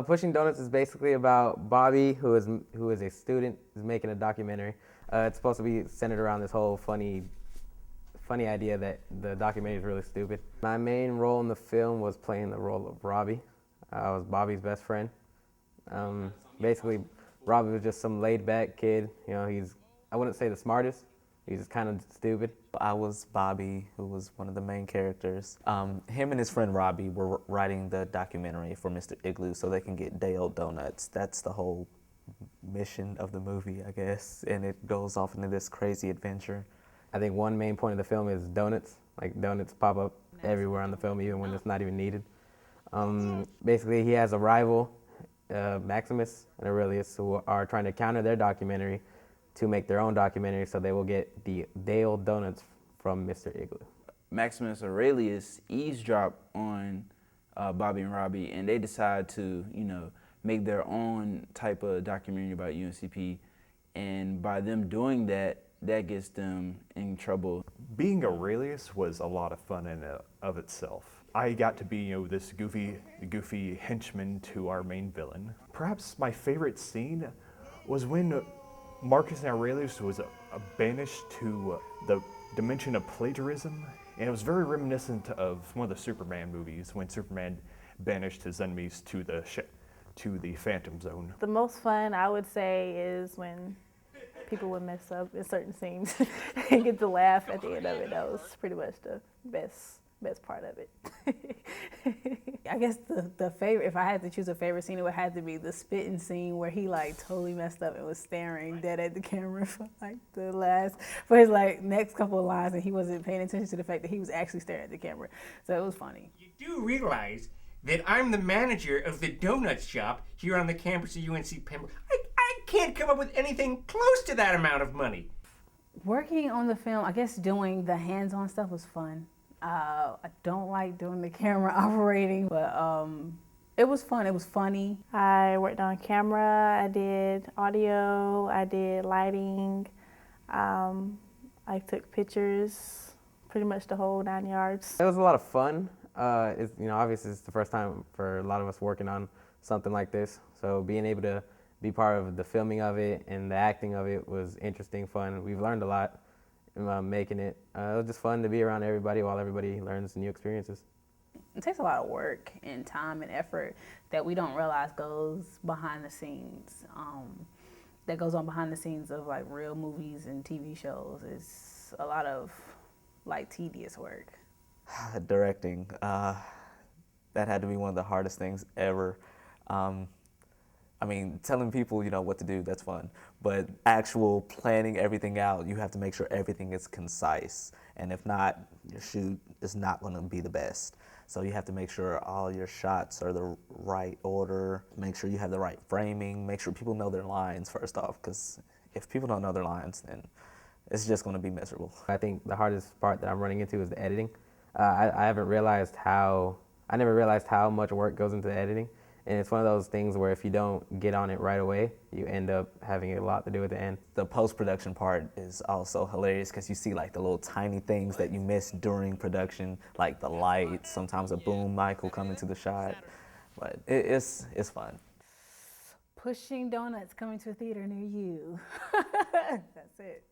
Pushing Donuts is basically about Bobby, who is a student, is making a documentary. It's supposed to be centered around this whole funny idea that the documentary is really stupid. My main role in the film was playing the role of Robbie. I was Bobby's best friend. Basically, Robbie was just some laid-back kid. I wouldn't say the smartest. He's just kind of stupid. I was Bobby, who was one of the main characters. Him and his friend Robbie were writing the documentary for Mr. Igloo so they can get day-old donuts. That's the whole mission of the movie, I guess, and it goes off into this crazy adventure. I think one main point of the film is donuts. Like donuts pop up everywhere on the film, even when it's not even needed. Basically, he has a rival, Maximus and Aurelius, who are trying to counter their documentary to make their own documentary, so they will get the day-old donuts from Mr. Igloo. Maximus Aurelius eavesdrop on Bobby and Robbie, and they decide to, make their own type of documentary about UNCP. And by them doing that, that gets them in trouble. Being Aurelius was a lot of fun in of itself. I got to be, this goofy henchman to our main villain. Perhaps my favorite scene was when Marcus and Aurelius was banished to the dimension of plagiarism, and it was very reminiscent of one of the Superman movies when Superman banished his enemies to the Phantom Zone. The most fun, I would say, is when people would mess up in certain scenes and get to laugh at the end of it. That was pretty much the best part of it. I guess the favorite, if I had to choose a favorite scene, it would have to be the spitting scene where he totally messed up and was staring dead at the camera for his next couple of lines, and he wasn't paying attention to the fact that he was actually staring at the camera. So it was funny. You do realize that I'm the manager of the donut shop here on the campus of UNC Pembroke. I can't come up with anything close to that amount of money. Working on the film, I guess doing the hands-on stuff was fun. I don't like doing the camera operating, but it was fun. It was funny. I worked on camera, I did audio, I did lighting, I took pictures, pretty much the whole 9 yards. It was a lot of fun. Obviously it's the first time for a lot of us working on something like this. So being able to be part of the filming of it and the acting of it was interesting, fun. We've learned a lot making it. It was just fun to be around everybody while everybody learns new experiences. It takes a lot of work and time and effort that we don't realize goes behind the scenes. That goes on behind the scenes of real movies and TV shows. It's a lot of tedious work. Directing, that had to be one of the hardest things ever. Telling people, what to do, that's fun. But actual planning everything out, you have to make sure everything is concise. And if not, your shoot is not going to be the best. So you have to make sure all your shots are the right order, make sure you have the right framing, make sure people know their lines first off, because if people don't know their lines, then it's just going to be miserable. I think the hardest part that I'm running into is the editing. I never realized how much work goes into editing. And it's one of those things where if you don't get on it right away, you end up having a lot to do at the end. The post-production part is also hilarious because you see the little tiny things that you miss during production, like the lights, sometimes a boom mic will come into the shot. But it's fun. Pushing Donuts coming to a theater near you. That's it.